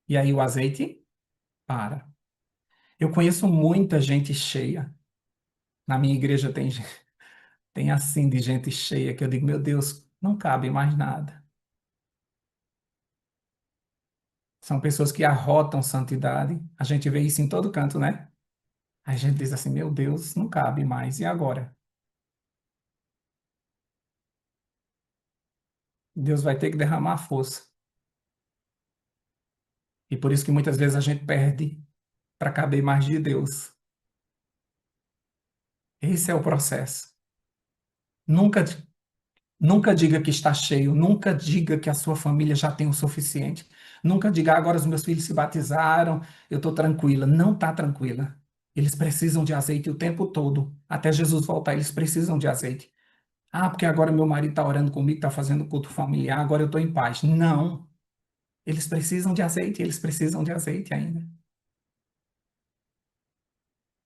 A: E aí o azeite para. Eu conheço muita gente cheia, Na minha igreja tem assim de gente cheia que eu digo, meu Deus, não cabe mais nada. São pessoas que arrotam santidade. A gente vê isso em todo canto, né? A gente diz assim, meu Deus, não cabe mais. E agora? Deus vai ter que derramar força. E por isso que muitas vezes a gente perde para caber mais de Deus. Esse é o processo. Nunca, nunca diga que está cheio, nunca diga que a sua família já tem o suficiente. Nunca diga, "Ah, agora os meus filhos se batizaram, eu estou tranquila." Não está tranquila. Eles precisam de azeite o tempo todo. Até Jesus voltar, eles precisam de azeite. Ah, porque agora meu marido está orando comigo, está fazendo culto familiar, agora eu estou em paz. Não. Eles precisam de azeite, eles precisam de azeite ainda.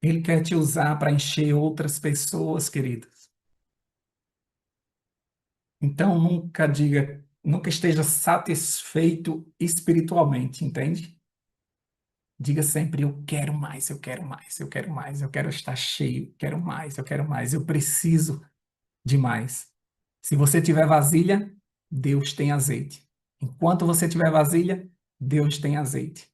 A: Ele quer te usar para encher outras pessoas, queridos. Então, nunca diga, nunca esteja satisfeito espiritualmente, entende? Diga sempre: eu quero mais, eu quero mais, eu quero mais, eu quero estar cheio, eu quero mais, eu preciso de mais. Se você tiver vasilha, Deus tem azeite. Enquanto você tiver vasilha, Deus tem azeite.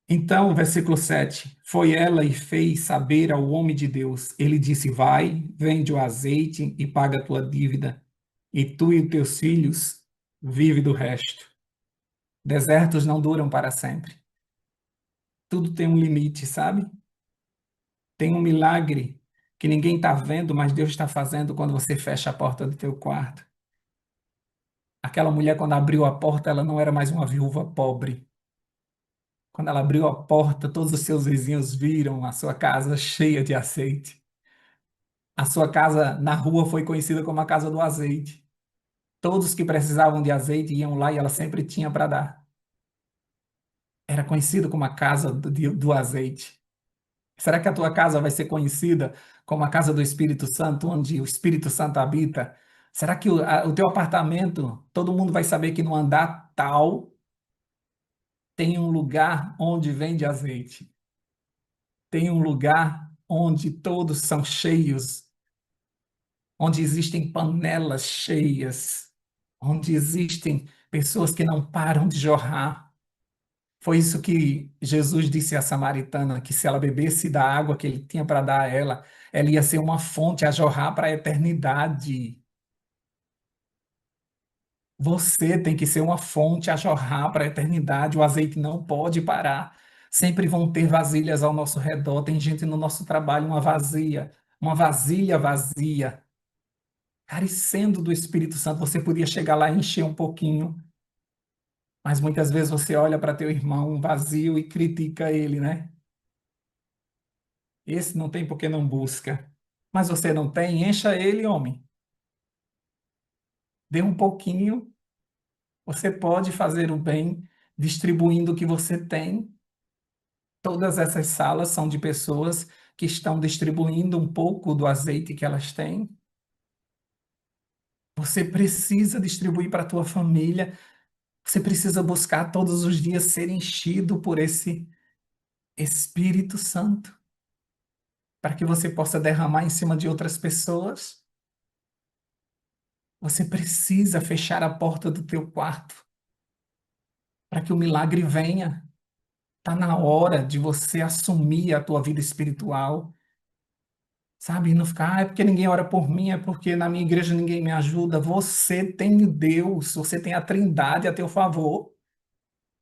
A: Então, versículo 7, foi ela e fez saber ao homem de Deus. Ele disse: vai, vende o azeite e paga a tua dívida, e tu e os teus filhos vive do resto. Desertos não duram para sempre. Tudo tem um limite, sabe? Tem um milagre que ninguém está vendo, mas Deus está fazendo quando você fecha a porta do teu quarto. Aquela mulher, quando abriu a porta, ela não era mais uma viúva pobre. Quando ela abriu a porta, todos os seus vizinhos viram a sua casa cheia de azeite. A sua casa na rua foi conhecida como a casa do azeite. Todos que precisavam de azeite iam lá e ela sempre tinha para dar. Era conhecido como a casa do azeite. Será que a tua casa vai ser conhecida como a casa do Espírito Santo, onde o Espírito Santo habita? Será que o teu apartamento, todo mundo vai saber que no andar tal tem um lugar onde vende azeite? Tem um lugar onde todos são cheios, onde existem panelas cheias, onde existem pessoas que não param de jorrar. Foi isso que Jesus disse à samaritana, que se ela bebesse da água que ele tinha para dar a ela ia ser uma fonte a jorrar para a eternidade. Você tem que ser uma fonte a jorrar para a eternidade. O azeite não pode parar. Sempre vão ter vasilhas ao nosso redor. Tem gente no nosso trabalho, uma vasilha vazia, carecendo do Espírito Santo. Você podia chegar lá e encher um pouquinho, mas muitas vezes você olha para teu irmão vazio e critica ele, né? Esse não tem porque não busca. Mas você não tem, encha ele, homem. Dê um pouquinho. Você pode fazer o bem distribuindo o que você tem. Todas essas salas são de pessoas que estão distribuindo um pouco do azeite que elas têm. Você precisa distribuir para a tua família. Você precisa buscar todos os dias ser enchido por esse Espírito Santo, para que você possa derramar em cima de outras pessoas. Você precisa fechar a porta do teu quarto para que o milagre venha. Está na hora de você assumir a tua vida espiritual, sabe? E não ficar, é porque ninguém ora por mim, é porque na minha igreja ninguém me ajuda. Você tem Deus, você tem a Trindade a teu favor.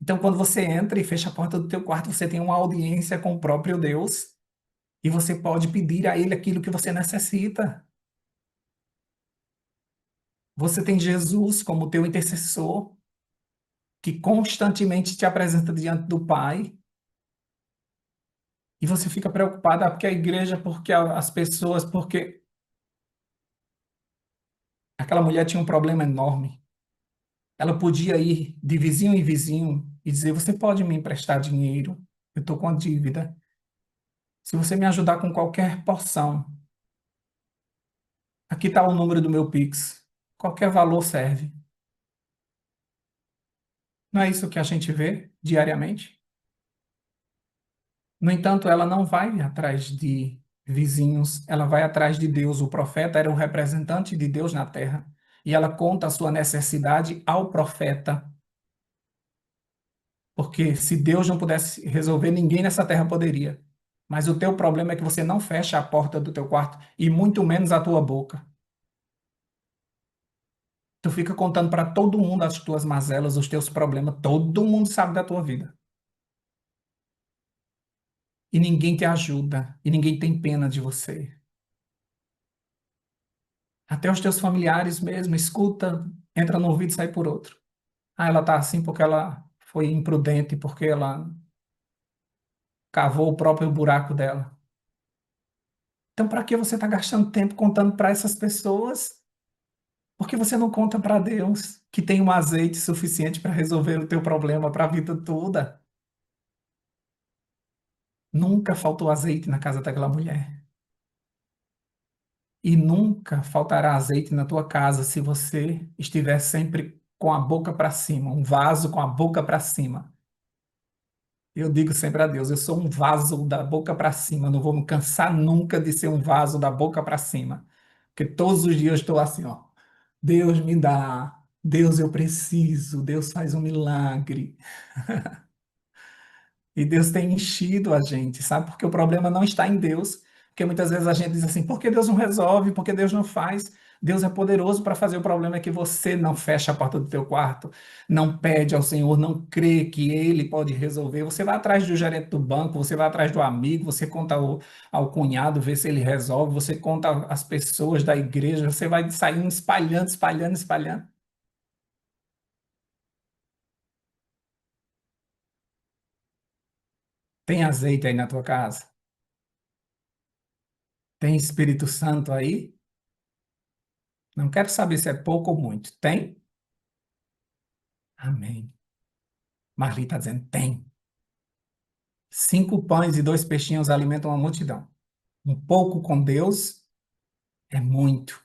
A: Então, quando você entra e fecha a porta do teu quarto, você tem uma audiência com o próprio Deus e você pode pedir a Ele aquilo que você necessita. Você tem Jesus como teu intercessor, que constantemente te apresenta diante do Pai. E você fica preocupada, porque a igreja, porque as pessoas, porque aquela mulher tinha um problema enorme. Ela podia ir de vizinho em vizinho e dizer: você pode me emprestar dinheiro? Eu estou com a dívida. Se você me ajudar com qualquer porção, aqui está o número do meu Pix. Qualquer valor serve. Não é isso que a gente vê diariamente? No entanto, ela não vai atrás de vizinhos, ela vai atrás de Deus. O profeta era o representante de Deus na terra. E ela conta a sua necessidade ao profeta. Porque se Deus não pudesse resolver, ninguém nessa terra poderia. Mas o teu problema é que você não fecha a porta do teu quarto e muito menos a tua boca. Tu fica contando para todo mundo as tuas mazelas, os teus problemas. Todo mundo sabe da tua vida. E ninguém te ajuda. E ninguém tem pena de você. Até os teus familiares mesmo, escuta, entra no ouvido e sai por outro. Ah, ela tá assim porque ela foi imprudente, porque ela cavou o próprio buraco dela. Então, para que você está gastando tempo contando para essas pessoas? Por que você não conta para Deus que tem um azeite suficiente para resolver o teu problema para a vida toda? Nunca faltou azeite na casa daquela mulher. E nunca faltará azeite na tua casa se você estiver sempre com a boca para cima, um vaso com a boca para cima. Eu digo sempre a Deus, eu sou um vaso da boca para cima, não vou me cansar nunca de ser um vaso da boca para cima. Porque todos os dias eu estou assim, ó. Deus me dá, Deus eu preciso, Deus faz um milagre. E Deus tem enchido a gente, sabe? Porque o problema não está em Deus. Porque muitas vezes a gente diz assim, por que Deus não resolve? Por que Deus não faz? Deus é poderoso para fazer. O problema é que você não fecha a porta do teu quarto, não pede ao Senhor, não crê que Ele pode resolver. Você vai atrás do gerente do banco, você vai atrás do amigo, você conta ao cunhado, vê se ele resolve, você conta às pessoas da igreja, você vai saindo espalhando, espalhando, espalhando. Tem azeite aí na tua casa? Tem Espírito Santo aí? Não quero saber se é pouco ou muito. Tem? Amém. Marli está dizendo, tem. 5 pães e 2 peixinhos alimentam uma multidão. Um pouco com Deus é muito.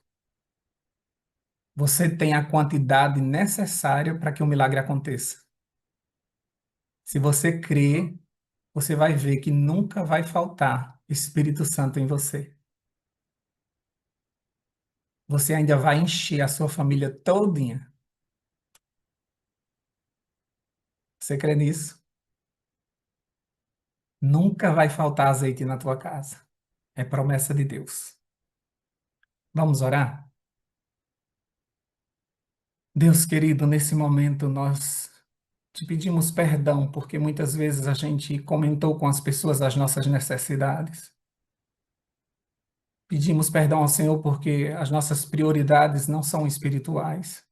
A: Você tem a quantidade necessária para que o milagre aconteça. Se você crer, você vai ver que nunca vai faltar Espírito Santo em você. Você ainda vai encher a sua família todinha. Você crê nisso? Nunca vai faltar azeite na tua casa. É promessa de Deus. Vamos orar? Deus querido, nesse momento nós te pedimos perdão, porque muitas vezes a gente comentou com as pessoas as nossas necessidades. Pedimos perdão ao Senhor porque as nossas prioridades não são espirituais.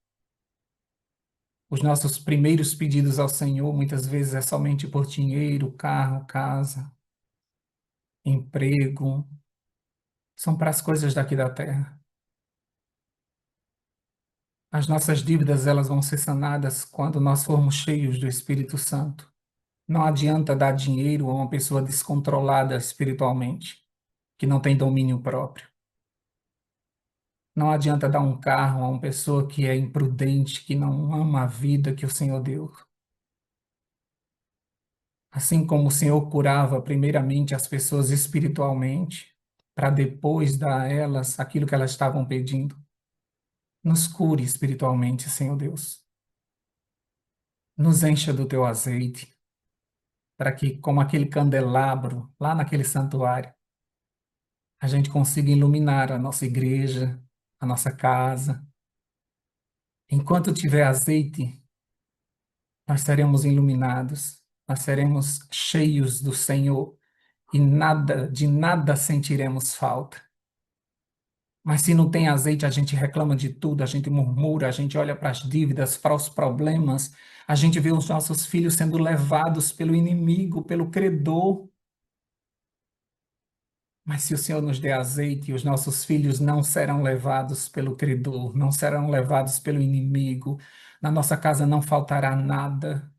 A: Os nossos primeiros pedidos ao Senhor muitas vezes é somente por dinheiro, carro, casa, emprego, são para as coisas daqui da terra. As nossas dívidas, elas vão ser sanadas quando nós formos cheios do Espírito Santo. Não adianta dar dinheiro a uma pessoa descontrolada espiritualmente, que não tem domínio próprio. Não adianta dar um carro a uma pessoa que é imprudente, que não ama a vida que o Senhor deu. Assim como o Senhor curava primeiramente as pessoas espiritualmente, para depois dar a elas aquilo que elas estavam pedindo. Nos cure espiritualmente, Senhor Deus. Nos encha do teu azeite, para que, como aquele candelabro lá naquele santuário, a gente consiga iluminar a nossa igreja, a nossa casa. Enquanto tiver azeite, nós seremos iluminados, nós seremos cheios do Senhor e de nada sentiremos falta. Mas se não tem azeite, a gente reclama de tudo, a gente murmura, a gente olha para as dívidas, para os problemas, a gente vê os nossos filhos sendo levados pelo inimigo, pelo credor. Mas se o Senhor nos der azeite, os nossos filhos não serão levados pelo credor, não serão levados pelo inimigo. Na nossa casa não faltará nada,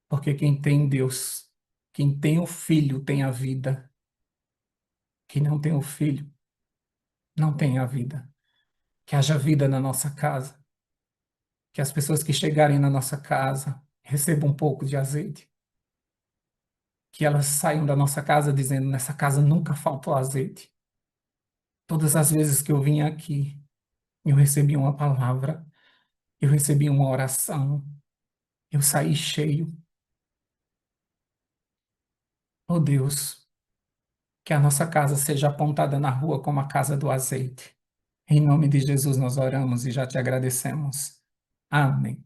A: porque quem tem Deus, quem tem o filho tem a vida. Quem não tem o filho não tem a vida. Que haja vida na nossa casa, que as pessoas que chegarem na nossa casa recebam um pouco de azeite. que elas saiam da nossa casa dizendo: nessa casa nunca faltou azeite. Todas as vezes que eu vim aqui, eu recebi uma palavra, eu recebi uma oração, eu saí cheio. Oh Deus, que a nossa casa seja apontada na rua como a casa do azeite. Em nome de Jesus nós oramos e já te agradecemos. Amém.